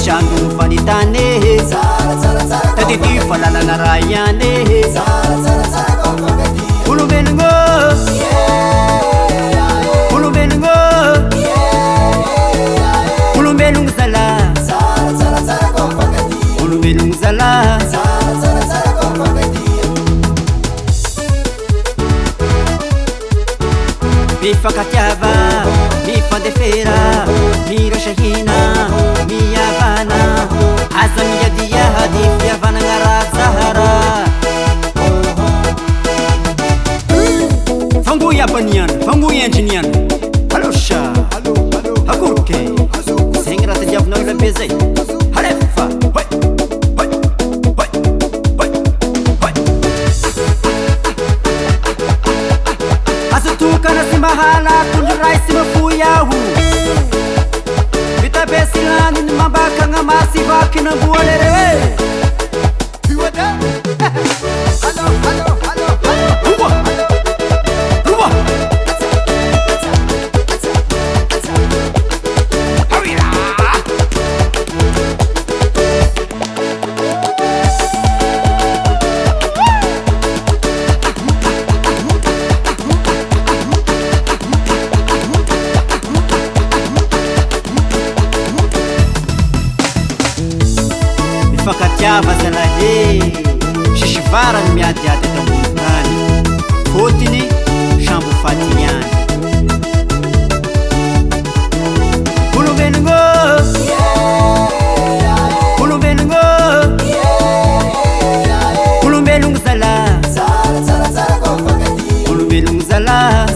Trano fanitane Taditi falalana rayane Olombelongo Olombelongo Olombelongo zala Olombelongo zala Mifakatiava, mifandefera, mirashahina, miyavana Aza miyadia hadi fiavana ngara zahara Fanguya banian, fanguya engineer Halosha, hakurke Sengra te diavno ila bezei Halefa, hoi, hoi, hoi, hoi, hoi Azutuka na simbahala kunjurai simafuyahu Vita besilani ni mabaka nga masivaki na buwalere Iwada Halo, halo, halo, halo Ruwa Ruwa Hawira Fakatiava zalahe Shishivarany miadiady tambony tany Fotiny sambo fatiniany Olombelongo Olombelongo Olombelongo zala Olombelongo zala